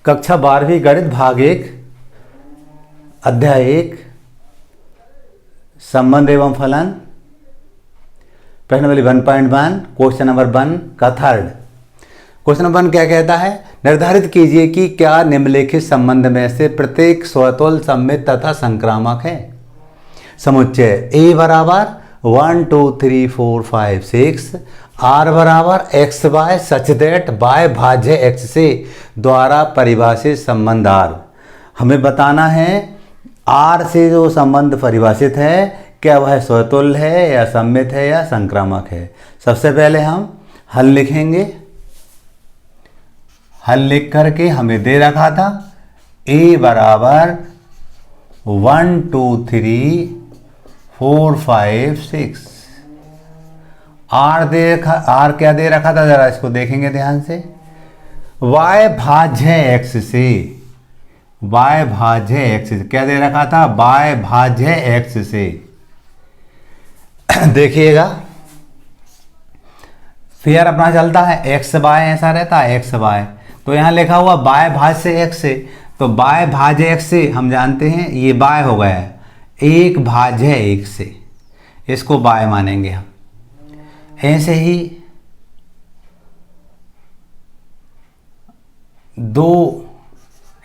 कक्षा 12वीं गणित भाग 1 अध्याय 1 संबंध एवं फलन प्रश्न नंबर 1.1 क्वेश्चन नंबर 1 का थर्ड। क्वेश्चन नंबर 1 क्या कहता है, निर्धारित कीजिए कि क्या निम्नलिखित संबंध में से प्रत्येक स्वतुल्य सममित तथा संक्रामक है। समुच्चय A बराबर 1 2 3 4 5 6 R बराबर x y such that y भाज्य एक्स से द्वारा परिभाषित संबंध R। हमें बताना है R से जो संबंध परिभाषित है क्या वह स्वतुल्य है या सममित है या संक्रामक है। सबसे पहले हम हल लिखेंगे। हल लिख करके हमें दे रखा था A बराबर 1 2 3 4 5 6। आर क्या दे रखा था, जरा इसको देखेंगे ध्यान से। y भाज्य x से, y भाज्य x से क्या दे रखा था, y भाज्य x से। देखिएगा फिर अपना चलता है x y, ऐसा रहता है x y। तो यहां लिखा हुआ y भाज्य x से, तो y भाज्य x से हम जानते हैं ये y हो गया है 1 भाज्य 1 से, इसको y मानेंगे हम। ऐसे ही 2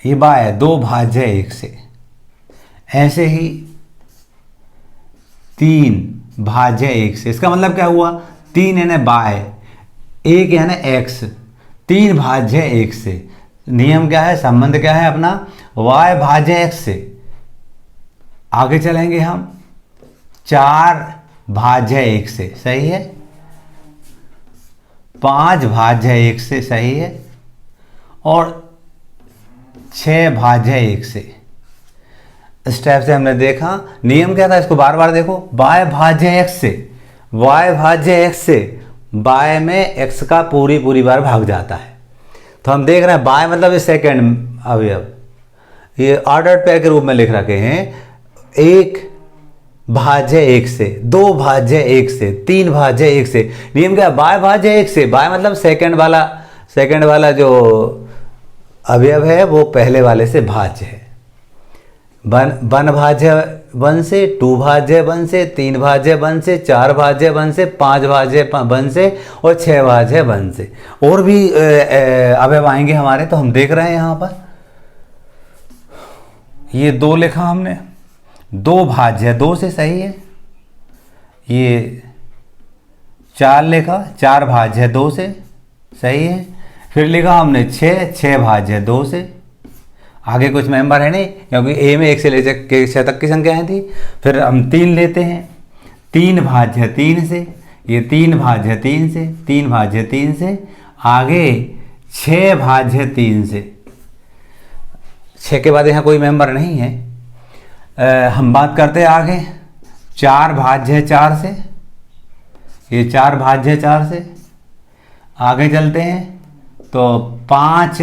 ये बाय है 2 भाज्य 1 से। ऐसे ही 3 भाज्य 1 से। इसका मतलब क्या हुआ, 3 यानी बाय, 1 यानी x, 3 भाज्य 1 से। नियम क्या है, संबंध क्या है अपना, y भाज्य x से। आगे चलेंगे हम 4 भाज्य 1 से, सही है। 5 भाज्य 1 से, सही है। और 6 भाज्य 1 से। इस टाइप से हमने देखा। नियम क्या था, इसको बार बार देखो। y भाज्य x से, y भाज्य x से y में x का पूरी बार भाग जाता है। तो हम देख रहे हैं y मतलब ये सेकेंड अवयव, ये ऑर्डर्ड पेयर के रूप में लिख रखे हैं। 1 भाज्य 1 से, 2 भाज्य 1 से, 3 भाज्य 1 से। नियम क्या है, y भाज्य 1 से, y मतलब सेकंड वाला जो अवयव है वो पहले वाले से भाज्य है। 1 भाज्य 1 से, 2 भाज्य 1 से, 3 भाज्य 1 से, 4 भाज्य 1 से, 5 भाज्य 1 से और 6 भाज्य 1 से। और भी अवयव आएंगे हमारे। तो हम देख रहे हैं यहाँ पर ये 2 लिखा हमने, 2 भाज्य 2 से, सही है। ये 4 लिखा, 4 भाज्य 2 से, सही है। फिर लिखा हमने 6 भाज्य 2 से। आगे कुछ मेंबर है नहीं, क्योंकि ए में 1 से लेकर 6 तक की संख्याएं थी। फिर हम 3 लेते हैं, 3 भाज्य 3 से, ये 3 भाज्य 3 से, 3 भाज्य 3 से। आगे 6 भाज्य 3 से। 6 के बाद यहाँ कोई मेंबर नहीं है। हम बात करते हैं आगे 4 भाज्य 4 से, ये 4 भाज्य 4 से। आगे चलते हैं तो 5,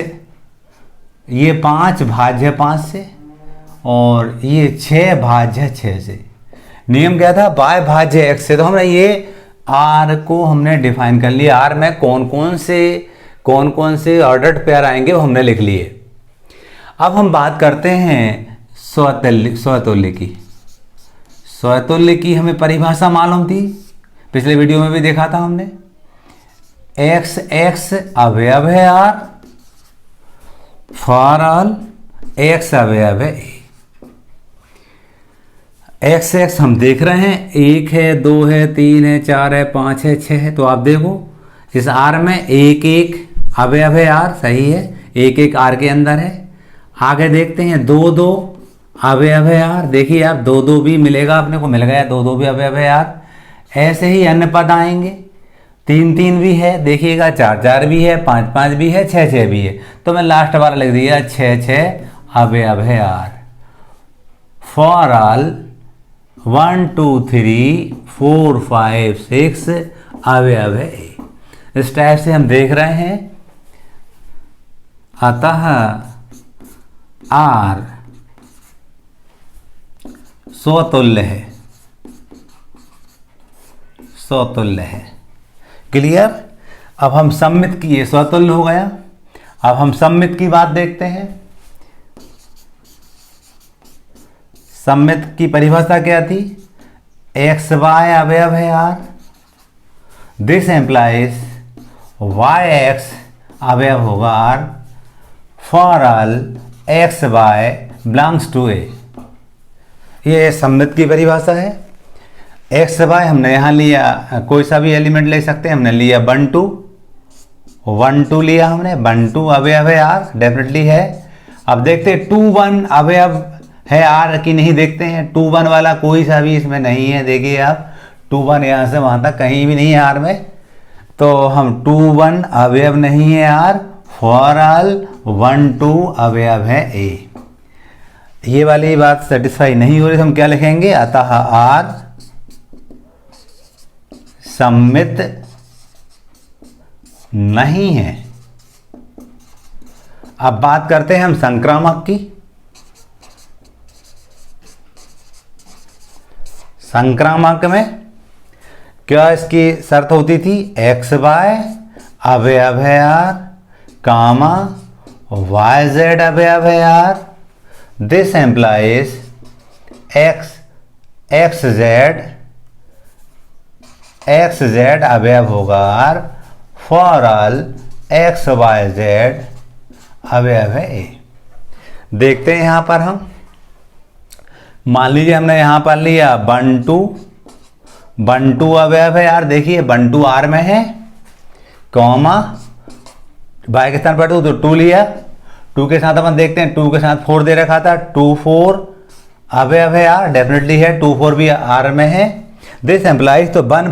ये 5 भाज्य 5 से और ये 6 भाज्य 6 से। नियम क्या था, y भाज्य x से। तो हमने ये r को हमने डिफाइन कर लिया। r में कौन कौन से ऑर्डर्ड पेयर आएंगे वो हमने लिख लिए। अब हम बात करते हैं स्वतुल्य की। स्वतुल्य की हमें परिभाषा मालूम थी, पिछले वीडियो में भी देखा था हमने। x अवयव है r, फॉर ऑल x अवयव है a। x हम देख रहे हैं, 1 है, 2 है, 3 है, 4 है, 5 है, 6 है। तो आप देखो इस r में 1 अवयव है r, सही है। 1 r के अंदर है। आगे देखते हैं 2 अवयव है यार। देखिए आप 2 भी मिलेगा, अपने को मिल गया 2 भी अवयव है यार। ऐसे ही अन्य पद आएंगे, 3 भी है, देखिएगा 4 भी है, 5 भी है, 6 भी है। तो मैं लास्ट वाला लिख दिया 6 अवयव है यार। फॉर ऑल 1 2 3 4 5 6 अवयव है। इस टाइप से हम देख रहे हैं। अतः R स्वतुल्य है। क्लियर। अब हम सममित किए, स्वतुल्य हो गया। अब हम सममित की बात देखते हैं। सममित की परिभाषा क्या थी? एक्स वाई अवयव है R, this implies y x अवयव होगा R for all x y belongs to A. ये सममित की परिभाषा है। एक्स वाई हमने यहाँ लिया, कोई सा भी एलिमेंट ले सकते हैं। हमने लिया 1 2 लिया हमने, 1 2 अवयव है आर, डेफिनेटली है। अब देखते हैं 2 1 अवयव है आर की नहीं, देखते हैं 2 1 वाला कोई सा भी इसमें नहीं है। देखिए आप 2 1 यहाँ से वहाँ तक कहीं भी नहीं है आर में, तो हम 2 1 अवयव नहीं है आर, फॉर ऑल 1 2 अवयव है ए। ये वाली बात सेटिस्फाई नहीं हो रही तो हम क्या लिखेंगे? अतः आर सममित नहीं है। अब बात करते हैं हम संक्रामक की। संक्रामक में क्या इसकी शर्त होती थी? एक्स वाई अवयव है आर, कामा वाई जेड अवयव है R, this implies x z अवयव होगा R, for all x y z अवयव है ए। देखते हैं यहां पर हम, मान लीजिए हमने यहां पर लिया 1 2 अवयव है यार। देखिए 1 2 आर में है, कॉमा बाय के स्थान पर 2 तो 2 लिया, 2 के साथ अपन देखते हैं 2 के साथ 4 दे रखा था, 2 4 अवयव है यार, डेफिनेटली है, 2 4 भी आर में है। दिस एम्प्लाइज तो 1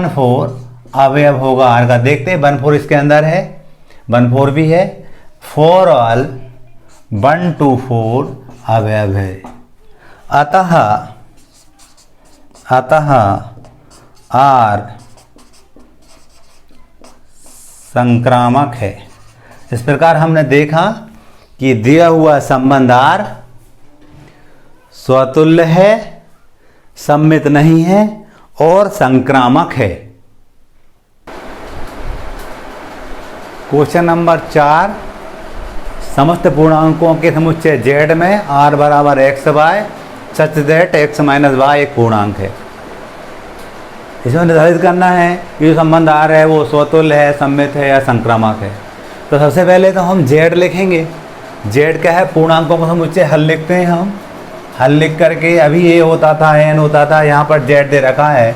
4 अवयव होगा आर का। देखते हैं 1 4 इसके अंदर है, 1 4 भी है, फॉर ऑल 1 2 4 अवयव है। अतः आर संक्रामक है। इस प्रकार हमने देखा कि दिया हुआ संबंध आर स्वतुल्य है, सम्मित नहीं है और संक्रामक है। क्वेश्चन नंबर 4, समस्त पूर्णांकों के समुच्चय z में r बराबर x y such that x minus y एक पूर्णांक है। इसमें निर्धारित करना है कि जो संबंध r है वो स्वतुल्य है, सम्मित है या संक्रामक है। तो सबसे पहले तो हम z लिखेंगे। z क्या है? पूर्णांकों का समुच्चय। हल लिखते हैं हम, हल लिख करके अभी a होता था n होता था, यहाँ पर z दे रखा है।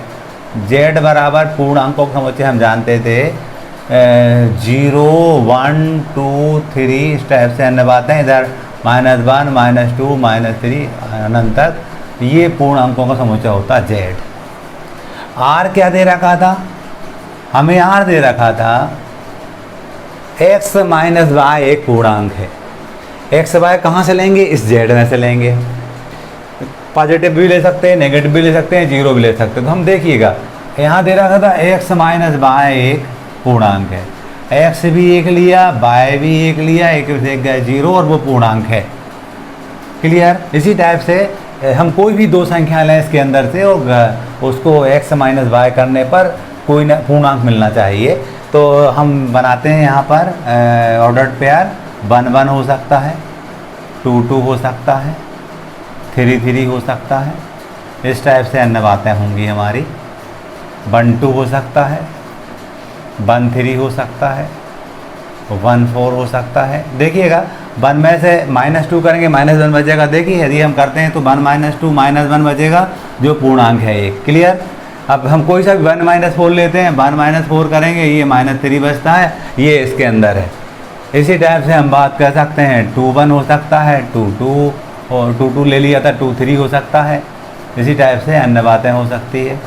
z बराबर पूर्णांकों का समुच्चय हम जानते थे 0 1 2 3 इस टाइप से अन्य बातें, इधर -1 -2 -3 अनंत तक, ये पूर्ण अंकों का समुच्चय होता है z। r क्या दे रखा था? हमें r दे रखा था x माइनस वाई एक पूर्णांक है। x वाई कहाँ से लेंगे? इस z में से लेंगे। पॉजिटिव भी ले सकते हैं, नेगेटिव भी ले सकते हैं, जीरो भी ले सकते हैं। तो हम देखिएगा यहाँ दे रखा था x माइनस वाई एक पूर्णांक है, x भी एक लिया, y भी एक लिया, एक से एक गए 0 और वो पूर्णांक है। क्लियर? इसी टाइप से हम कोई भी दो संख्या लें इसके अंदर से और उसको x माइनस वाई करने पर कोई ना पूर्णांक मिलना चाहिए। तो हम बनाते हैं यहाँ पर ऑर्डर्ड पेयर। 1 1 हो सकता है, 2 2 हो सकता है, 3 3 हो सकता है, इस टाइप से अन्य बातें होंगी हमारी। 1 2 हो सकता है, 1 3 हो सकता है, 1 4 हो सकता है। देखिएगा 1 में से -2 करेंगे -1 बचेगा। देखिए यदि हम करते हैं तो 1 -2 -1 बचेगा जो पूर्णांक है एक। क्लियर? अब हम कोई सा भी 1 4 लेते हैं, 1 4 करेंगे, ये -3 बचता है, ये इसके अंदर है। इसी टाइप से हम बात कर सकते हैं 2 1 हो सकता है, 2 2 और 2 2 ले लिया था, 2 3 हो सकता है। इसी टाइप से अन्य बातें हो सकती है।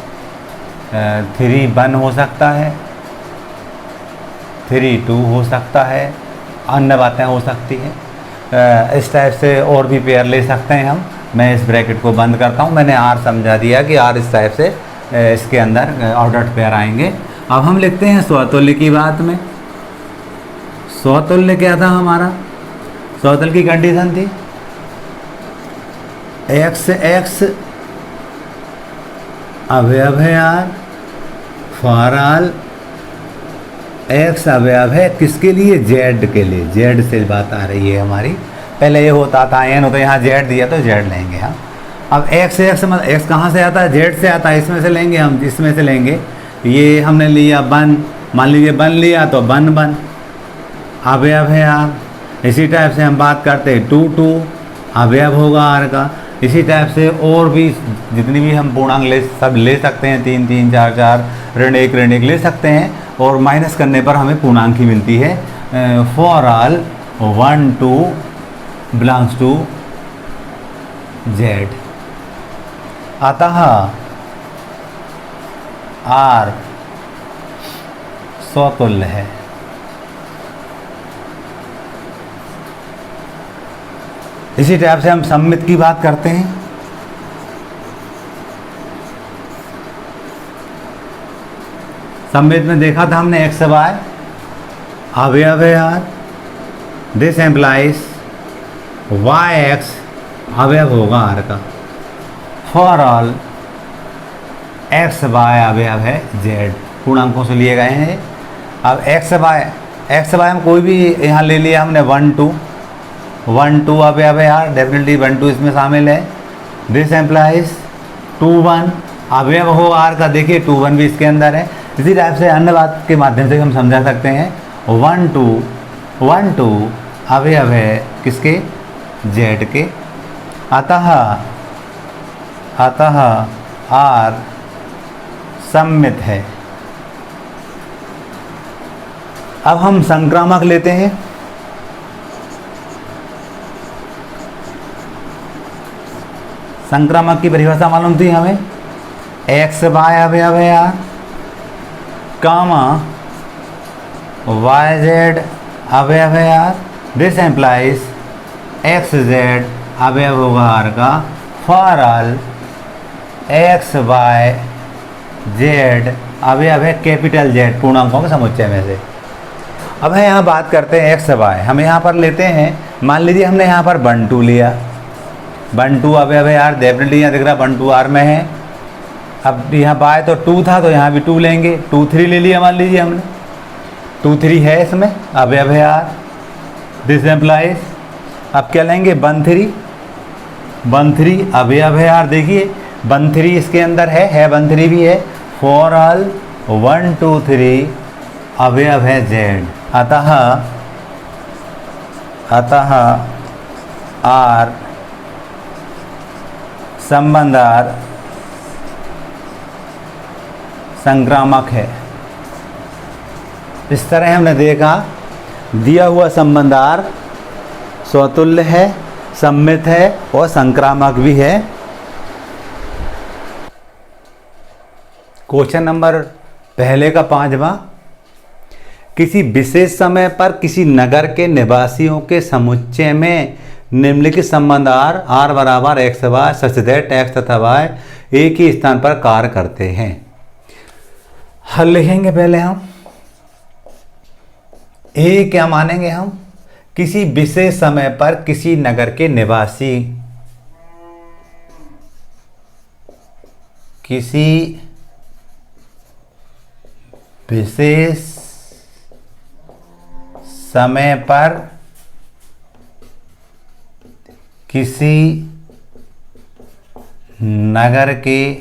3 1 हो सकता है, 3 2 हो सकता है, अन्य बातें हो सकती हैं। इस टाइप से और भी पेयर ले सकते हैं हम। मैं इस ब्रैकेट को बंद करता हूँ। मैंने r समझा दिया कि r इस टाइप से इसके अंदर ऑर्डर्ड पेयर आएंगे। अब हम लिखते हैं स्वतुल्य की बात में। स्वतुल्य क्या था हमारा? स्वतुल्य की कंडीशन थी x अवयव है r फॉर ऑल एक्स अवयव है किसके लिए, जेड के लिए। जेड से बात आ रही है हमारी, पहले ये होता था एन होता, यहाँ जेड दिया तो जेड लेंगे हम। अब एक्स मतलब एक्स कहाँ से आता है, जेड से आता है, इसमें से लेंगे हम, इसमें से लेंगे। ये हमने लिया वन, मान लीजिए वन लिया तो वन अवयव है आर। इसी टाइप से हम बात करते हैं टू अवयव होगा आर का। इसी टाइप से और भी जितनी भी हम पूर्णांक सब ले सकते हैं, 3 3 4 4 ऋण एक ले सकते हैं, और माइनस करने पर हमें पूर्णांक ही मिलती है। For all 1 2 belongs to Z. अतः आर स्वतुल्य है। इसी टाइप से हम सममित की बात करते हैं। सममित में देखा था हमने एक्स वाई अवयव है R, this implies y x अवयव होगा आर का। फॉर ऑल एक्स वाई अवयव है जेड, पूर्णांकों से लिए गए हैं। अब एक्स वाई हम कोई भी यहाँ ले लिया हमने 1 2 अवयव है यार, डेफिनेटली 1 2 इसमें शामिल है। दिस एम्प्लाइज 2 1 अवयव हो आर का, देखिए 2 1 भी इसके अंदर है। इसी टाइप से अन्य बात के माध्यम से हम समझा सकते हैं 1 2 अवयव है किसके, जेड के। अतः आर सममित है। अब हम संक्रामक लेते हैं। संक्रामक की परिभाषा मालूम थी हमें, एक्स वाई अवयव है आर, कामा वाई जेड अवयव है R, this implies x z अवयव होगा आर का। For all x y z अवयव है कैपिटल जेड, पूर्णांकों के समुच्चय में से। अब है यहाँ बात करते हैं एक्स वाई, हम यहाँ पर लेते हैं, मान लीजिए हमने यहाँ पर 1 2 लिया, 1 2 अवयव है यार, डेफिनेटली यहाँ दिख रहा है 1 2 आर में है। अब यहाँ बाय तो 2 था तो यहाँ भी 2 लेंगे, 2 3 ले लिया मान लीजिए हमने, 2 3 है इसमें अवयव है यार, दिस एम्प्लाइज। अब क्या लेंगे 1 3 अवयव है यार, देखिए 1 3 इसके अंदर है 1 3 भी है। फॉर ऑल 1 2 3 अवयव है जेड। अतः आर संबंध आर संक्रामक है। इस तरह हमने देखा दिया हुआ संबंध आर स्वतुल्य है, सममित है और संक्रामक भी है। क्वेश्चन नंबर पहले का 5वां, किसी विशेष समय पर किसी नगर के निवासियों के समुच्चय में निम्नलिखित संबंध आर बराबर x y such that x तथा वाई एक ही स्थान पर कार्य करते हैं। हल लिखेंगे पहले हम। ए क्या मानेंगे हम, किसी विशेष समय पर किसी नगर के निवासी, किसी विशेष समय पर किसी नगर के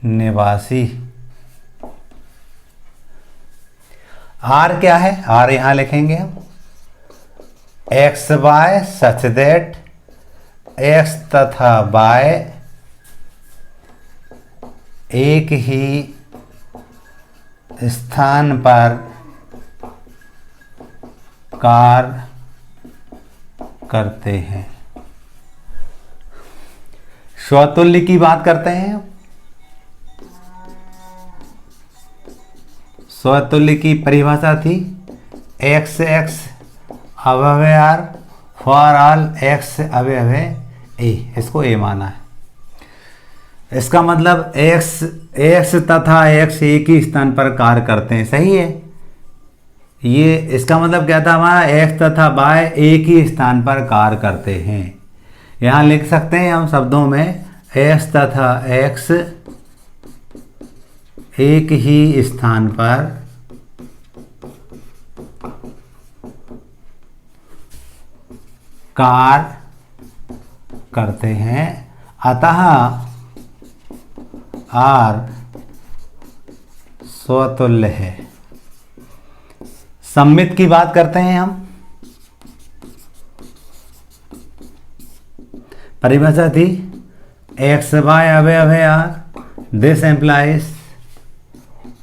निवासी। आर क्या है, आर यहां लिखेंगे हम, x y such that x तथा वाई एक ही स्थान पर कार्य करते हैं। स्वतुल्य की बात करते हैं। स्वतुल्य की परिभाषा थी एक्स एक्स अवयव है आर, फॉर ऑल एक्स अवयव है ए, इसको ए माना है। इसका मतलब एक्स तथा एक्स एक ही स्थान पर कार्य करते हैं, सही है। ये इसका मतलब क्या था हमारा, एक्स तथा वाई एक ही स्थान पर कार्य करते हैं। यहाँ लिख सकते हैं हम शब्दों में, एक्स तथा एक्स एक ही स्थान पर कार्य करते हैं, अतः आर स्वतुल्य है। सममित की बात करते हैं हम। परिभाषा थी एक्स वाई अवयव है R, this implies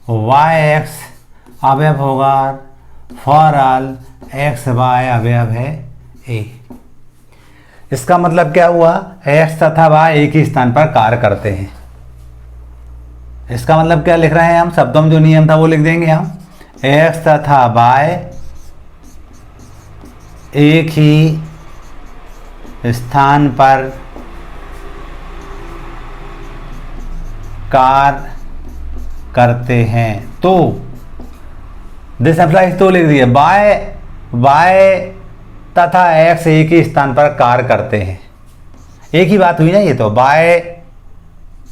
y x अवयव होगा R for all x y अवयव है ए। इसका मतलब क्या हुआ, एक्स तथा वाई एक ही स्थान पर कार्य करते हैं। इसका मतलब क्या लिख रहे हैं हम, शब्दों में जो नियम था वो लिख देंगे हम। एक्स तथा वाई एक ही स्थान पर कार्य करते हैं। तो दिस एम्प्लाइज तो लिख दिए, वाई तथा एक्स एक ही स्थान पर कार्य करते हैं। एक ही बात हुई ना ये, तो वाई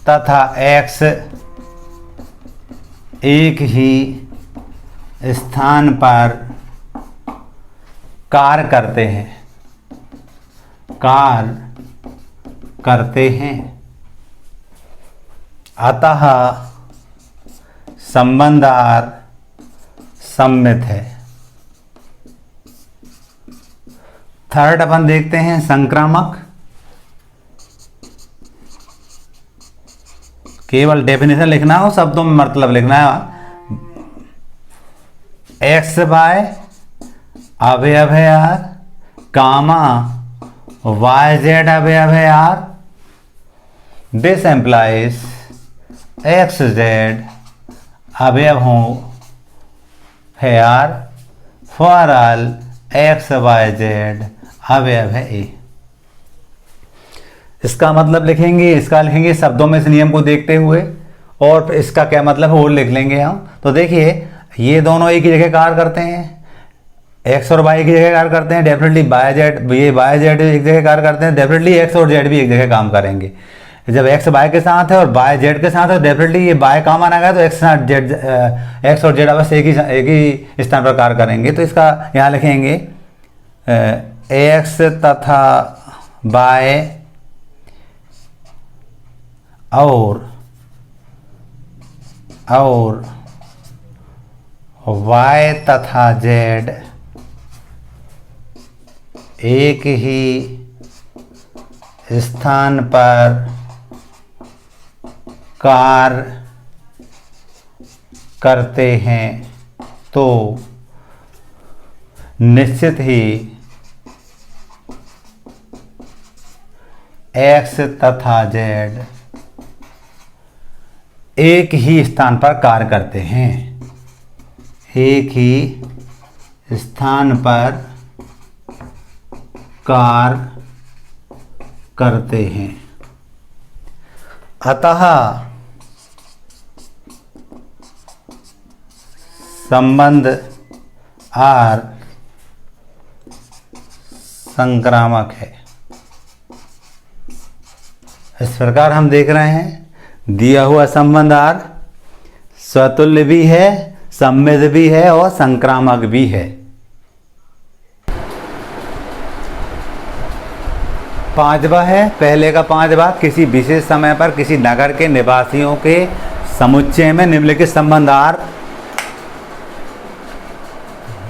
तथा एक्स एक ही स्थान पर कार्य करते हैं, अतः संबंध आर सम्मित है। थर्ड अपन देखते हैं संक्रामक। केवल डेफिनेशन लिखना हो, शब्दों में मतलब लिखना है। एक्स वाई अवयव है आर, कामा वाई जेड अवयव है R, this implies x z अवयव हो है R for all x y z अवयव है ए। इसका मतलब लिखेंगे, इसका लिखेंगे शब्दों में इस नियम को देखते हुए, और इसका क्या मतलब है वो लिख लेंगे हम। तो देखिए ये दोनों एक ही जगह कार्य करते हैं, एक्स और वाई की जगह कार्य करते हैं, डेफिनेटली वाई जेड, ये वाई जेड एक जगह कार्य करते हैं, डेफिनेटली एक्स और जेड भी एक जगह काम करेंगे। जब एक्स वाई के साथ है और वाई जेड के साथ है, डेफिनेटली ये वाई काम आना गया तो एक्स और जेड अवश्य एक ही स्थान पर कार्य करेंगे। तो इसका यहाँ लिखेंगे एक्स तथा वाई और वाई तथा जेड एक ही स्थान पर कार्य करते हैं, तो निश्चित ही एक्स तथा जेड एक ही स्थान पर कार्य करते हैं, एक ही स्थान पर कार्य करते हैं, अतः संबंध आर संक्रामक है। इस प्रकार हम देख रहे हैं दिया हुआ संबंध आर स्वतुल्य भी है, सम्मित भी है और संक्रामक भी है। पांचवा है, पहले का पांचवा, किसी विशेष समय पर किसी नगर के निवासियों के समुच्चय में निम्नलिखित संबंध आर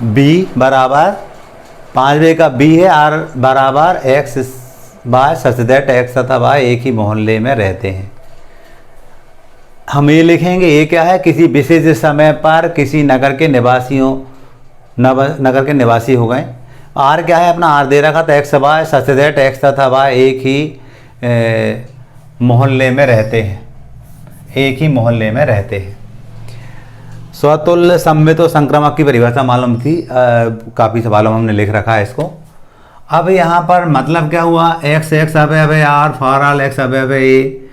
बी बराबर, पांचवे का बी है आर बराबर x y such that x तथा वाई एक ही मोहल्ले में रहते हैं। हम ये लिखेंगे, ये क्या है, किसी विशेष समय पर किसी नगर के निवासियों, नगर के निवासी हो गए। आर क्या है अपना, आर दे रखा था x y such that x तथा वाई एक ही मोहल्ले में रहते हैं, एक ही मोहल्ले में रहते हैं। स्वतुल्य, सम्मित और संक्रामक की परिभाषा मालूम थी, काफ़ी सवालों में हमने लिख रखा है इसको। अब यहाँ पर मतलब क्या हुआ, एक्स एक्स अवयव है आर फॉर ऑल एक्स अवयव है ए।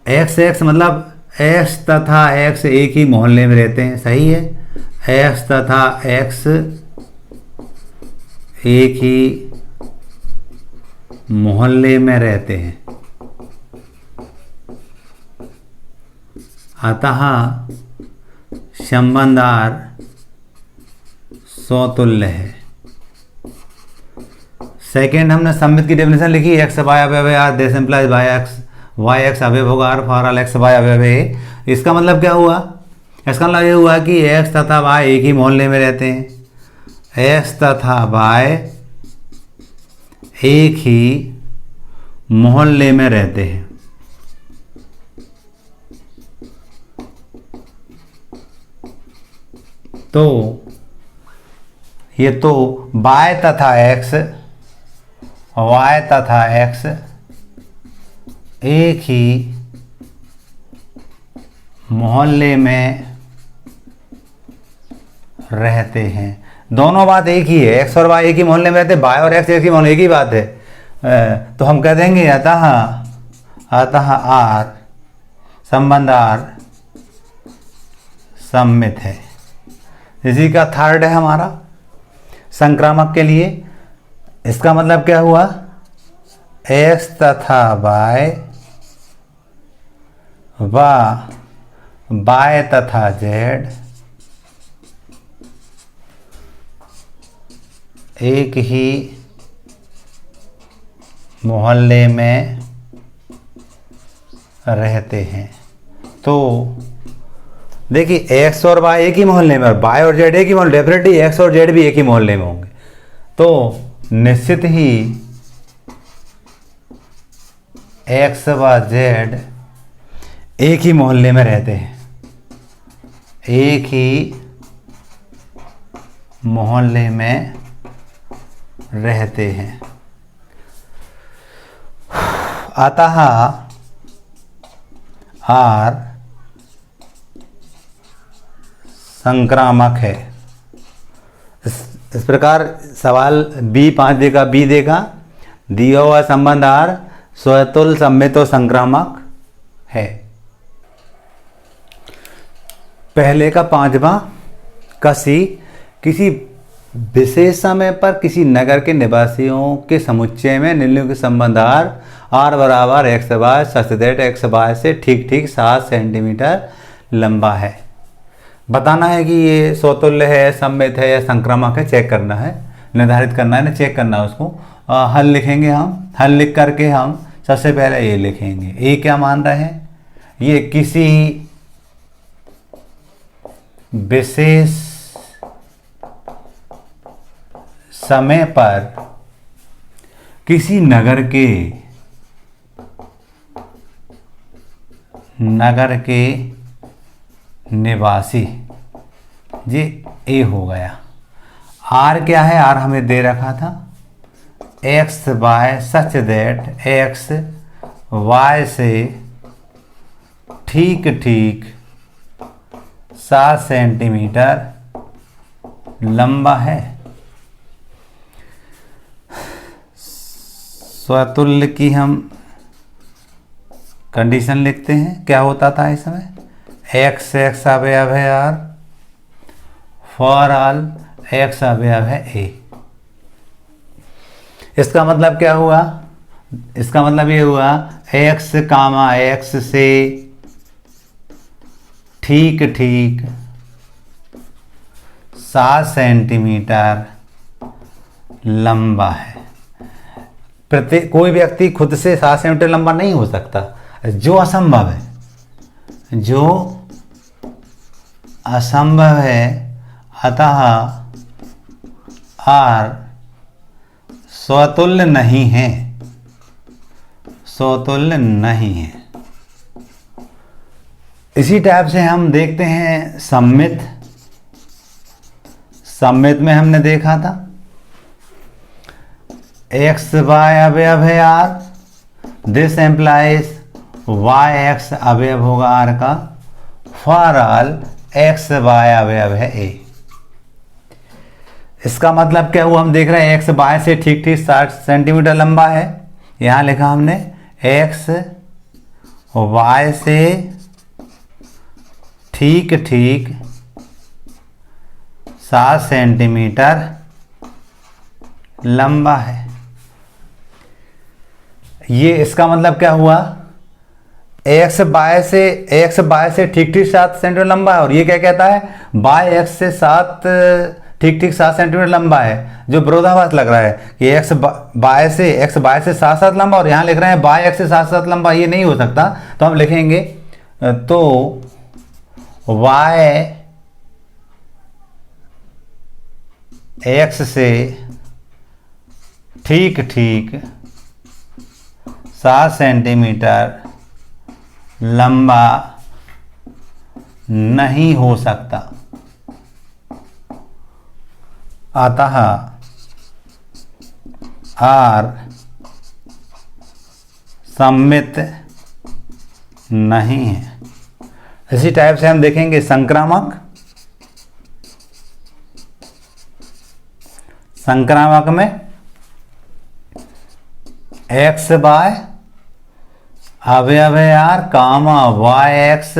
एक्स एक्स मतलब एक्स तथा एक्स एक ही मोहल्ले में रहते हैं, सही है। एक्स तथा एक्स एक ही मोहल्ले में रहते हैं, अतः संबंध आर स्वतुल्य है। सेकेंड हमने सममित की डेफिनेशन लिखी, एक्स वाई अवयव है R, this implies y x अवयव होगा R for all x y अवयव है। इसका मतलब क्या हुआ? इसका मतलब ये हुआ कि एक्स तथा वाई एक ही मोहल्ले में रहते हैं, एक्स तथा वाई एक ही मोहल्ले में रहते हैं। तो ये तो वाई तथा एक्स एक ही मोहल्ले में रहते हैं। दोनों बात एक ही है, एक्स और वाई एक ही मोहल्ले में रहते हैं, वाई और एक्स एक ही मोहल्ले, एक ही बात है। तो हम कह देंगे अतः आर संबंध आर सम्मित है। इसी का थर्ड है हमारा संक्रामक के लिए। इसका मतलब क्या हुआ? एक्स तथा वाई वाई तथा जेड एक ही मोहल्ले में रहते हैं। तो देखिए एक्स और वाई एक ही मोहल्ले में और वाई और जेड एक ही मोहल्ले, डेफिनेटली एक्स और जेड भी एक ही मोहल्ले में होंगे। तो निश्चित ही एक्स व जेड एक ही मोहल्ले में रहते हैं, एक ही मोहल्ले में रहते हैं। अतः आर संक्रामक है। इस प्रकार सवाल B5 देगा, बी देगा, दिया हुआ संबंध आर स्वतुल सम्मित और संक्रामक है। पहले का 5वां कसी किसी विशेष समय पर किसी नगर के निवासियों के समुच्चय में निम्नलिखित संबंध आर बराबर x y such that x y से ठीक 7 सेंटीमीटर लंबा है। बताना है कि ये स्वतुल्य है, सम्मित है या संक्रामक है, चेक करना है, निर्धारित करना है ना, चेक करना है उसको। हल लिखेंगे हम, हल लिख करके हम सबसे पहले ये लिखेंगे, ये क्या मान रहे हैं? ये किसी विशेष समय पर किसी नगर के निवासी, ये ए हो गया। आर क्या है? आर हमें दे रखा था x y such that x y से ठीक 7 सेंटीमीटर लंबा है। स्वतुल्य की हम कंडीशन लिखते हैं, क्या होता था इस समय? एक्स अवयव है आर फॉर ऑल एक्स अवयव है ए। इसका मतलब क्या हुआ? इसका मतलब ये हुआ एक्स कामा एक्स से ठीक 7 सेंटीमीटर लंबा है। कोई व्यक्ति खुद से 7 सेंटीमीटर लंबा नहीं हो सकता, जो असंभव है, जो असंभव है। अतः आर स्वतुल्य नहीं है, स्वतुल्य नहीं है। इसी टाइप से हम देखते हैं सम्मित। सम्मित में हमने देखा था एक्स वाई अवयव है R, this implies y x अवयव होगा आर का फॉर ऑल एक्स वाई अवयव है ए। इसका मतलब क्या हुआ? हम देख रहे हैं एक्स वाई से ठीक 60 सेंटीमीटर लंबा है। यहां लिखा हमने एक्स वाई से ठीक 7 सेंटीमीटर लंबा है। ये इसका मतलब क्या हुआ? एक्स बाय से ठीक 7 सेंटीमीटर लंबा है, और ये क्या कहता है? बाय एक्स से 7 ठीक ठीक 7 सेंटीमीटर लंबा है, जो विरोधाभास लग रहा है कि एक्स बाय से 7 लंबा और यहाँ लिख रहे हैं बाय एक्स से 7 लंबा, ये नहीं हो सकता। तो हम लिखेंगे तो वाई एक्स से ठीक ठीक 7 सेंटीमीटर लंबा नहीं हो सकता, अतः आर सममित नहीं है। इसी टाइप से हम देखेंगे संक्रामक में एक्स बाय अवयव है R comma y x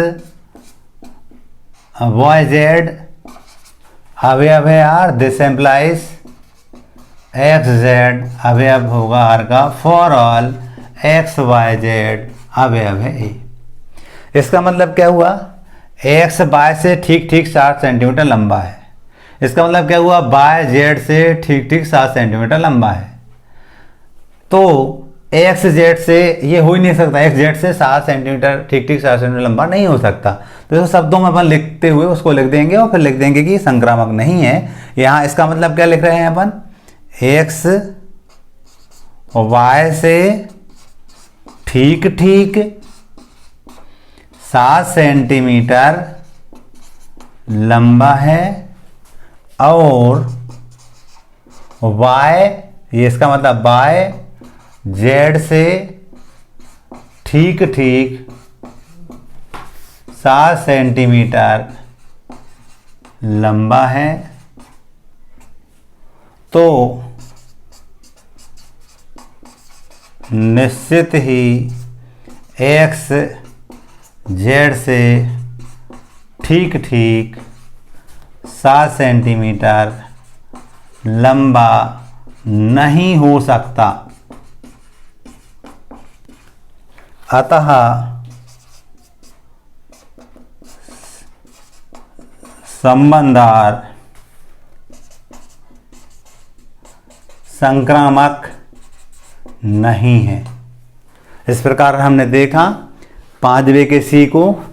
y z अवयव है R, this implies x z अवयव होगा आर का for all x y z अवयव है ए। इसका मतलब क्या हुआ, एक्स बाय से ठीक ठीक 7 सेंटीमीटर लंबा है। इसका मतलब क्या हुआ, बाय जेड से ठीक ठीक 7 सेंटीमीटर लंबा है। तो एक्स जेड से ये हो ही नहीं सकता, एक्स जेड से 7 सेंटीमीटर ठीक ठीक 7 सेंटीमीटर लंबा नहीं हो सकता। तो शब्दों में अपन लिखते हुए उसको लिख देंगे और फिर लिख देंगे कि संक्रामक नहीं है। यहाँ इसका मतलब क्या लिख रहे हैं अपन, एक्स वाई से ठीक ठीक 7 सेंटीमीटर लंबा है और वाई, ये इसका मतलब बाय जेड से ठीक ठीक 7 सेंटीमीटर लंबा है। तो निश्चित ही एक्स जेड से ठीक ठीक 7 सेंटीमीटर लंबा नहीं हो सकता, अतः संबंधार संक्रामक नहीं है। इस प्रकार हमने देखा 5वें के सी को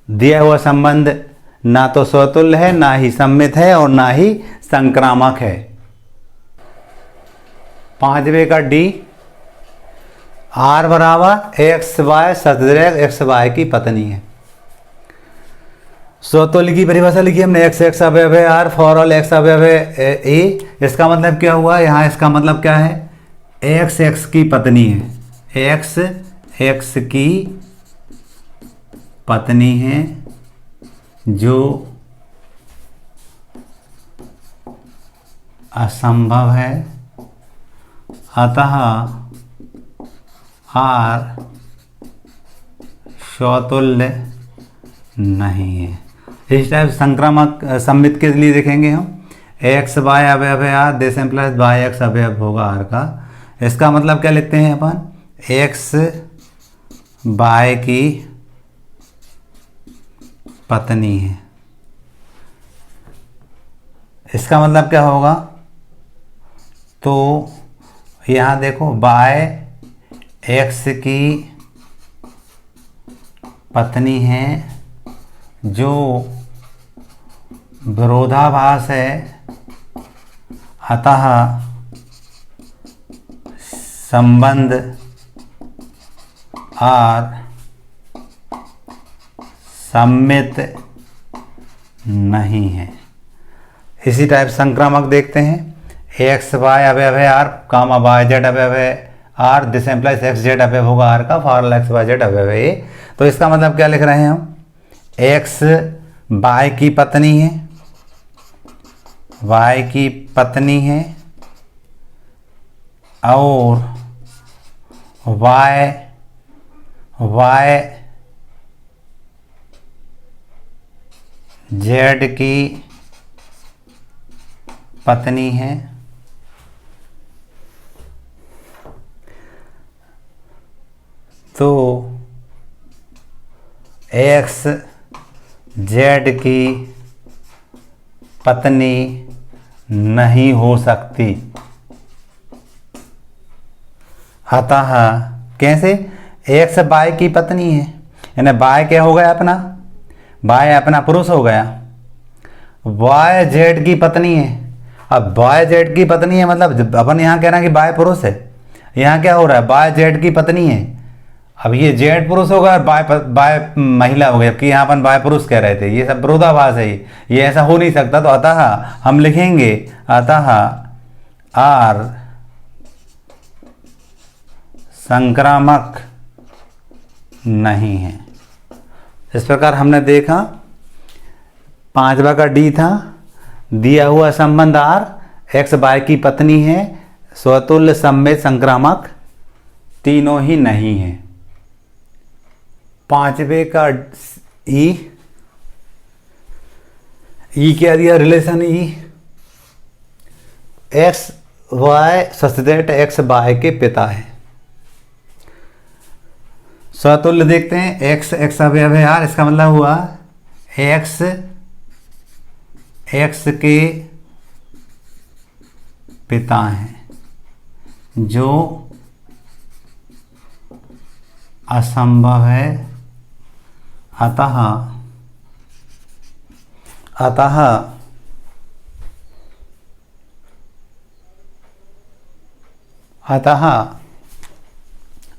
दिया हुआ संबंध ना तो स्वतुल्य है, ना ही सममित है और ना ही संक्रामक है। 5वें का डी, आर बराबर एक्स वाई सतुल्य एक्स वाई की पत्नी है। स्वतुल्य की परिभाषा लिखी हमने, एक्स एक्स अवयव है आर फॉर ऑल एक्स अवयव है ए। इसका मतलब क्या हुआ, यहाँ इसका मतलब क्या है, एक्स एक्स की पत्नी है, एक्स एक्स की पत्नी है जो असंभव है, अतः आर स्वतुल्य नहीं है। इस टाइप संक्रामक सममित के लिए देखेंगे हम, एक्स वाई अवयव है R, this implies y x अवयव होगा आर का। इसका मतलब क्या लिखते हैं अपन, एक्स वाई की पत्नी है। इसका मतलब क्या होगा, तो यहाँ देखो वाई एक्स की पत्नी है जो विरोधाभास है, अतः संबंध आर सममित नहीं है। इसी टाइप संक्रामक देखते हैं, एक्स वाई अवयव है आर कामा वाई जेड अवयव है R, this implies x z अवयव होगा आर का फॉर एक्स वाई जेड अवयव है ए। तो इसका मतलब क्या लिख रहे हैं हम, एक्स वाई की पत्नी है, वाई की पत्नी है और वाई जेड की पत्नी है। तो एक्स जेड की पत्नी नहीं हो सकती। अतः कैसे, एक्स बाय की पत्नी है, यानी बाय क्या हो गया अपना, बाय अपना पुरुष हो गया। वाय जेड की पत्नी है, अब वाय जेड की पत्नी है मतलब अपन यहाँ कह रहे हैं कि बाय पुरुष है, यहाँ क्या हो रहा है, बाय जेड की पत्नी है। अब ये जेड पुरुष होगा और बाय महिला हो गया, जबकि यहाँ अपन बाय पुरुष कह रहे थे, ये सब विरोधाभास है, ये ऐसा हो नहीं सकता। तो अतः हम लिखेंगे अतः आर संक्रामक नहीं है। इस प्रकार हमने देखा 5वां का डी था, दिया हुआ संबंध आर, एक्स बाय की पत्नी है, स्वतुल्य समवेत संक्रामक तीनों ही नहीं है। 5वें का ई क्या दिया, relation E, x y such that x y के पिता है। स्वतुल्य देखते हैं, एक्स एक्स अवयव है आर, इसका मतलब हुआ एक्स एक्स के पिता हैं, जो असंभव है। अतः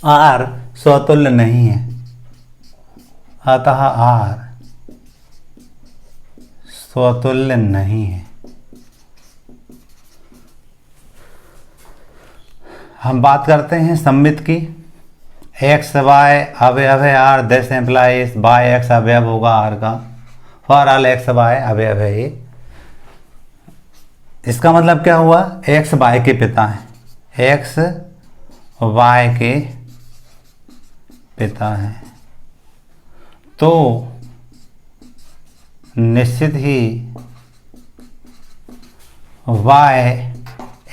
आर स्वतुल्य नहीं है। अतः आर स्वतुल्य नहीं है। हम बात करते हैं सममित की, एक्स वाई अवयव है R, this implies y x अवयव होगा आर का, फॉर ऑल एक्स वाई अवयव है ये। इसका मतलब क्या हुआ, एक्स वाई के पिता हैं, एक्स वाई के पिता हैं, तो निश्चित ही वाई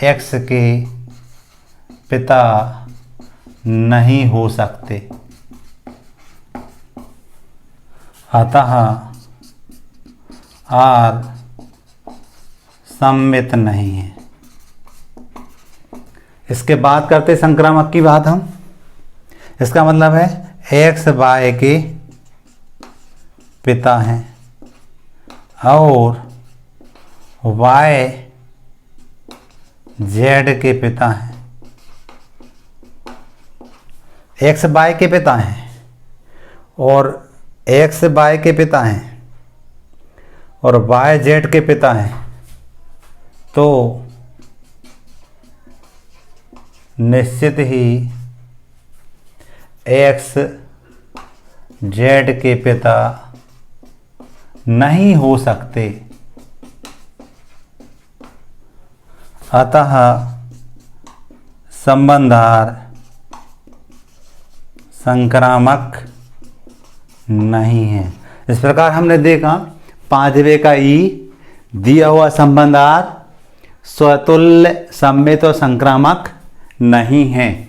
एक्स के पिता नहीं हो सकते। अतः आर सममित नहीं है। इसके बाद करते संक्रामक की बात हम। इसका मतलब है एक्स वाई के पिता हैं और वाई जेड के पिता हैं। एक्स बाय के पिता हैं और एक्स बाय के पिता हैं और वाई जेड के पिता हैं, तो निश्चित ही एक्स जेड के पिता नहीं हो सकते। अतः संबंधार संक्रामक नहीं है। इस प्रकार हमने देखा 5वें का ई, दिया हुआ संबंध आर स्वतुल्य सममित और संक्रामक नहीं है।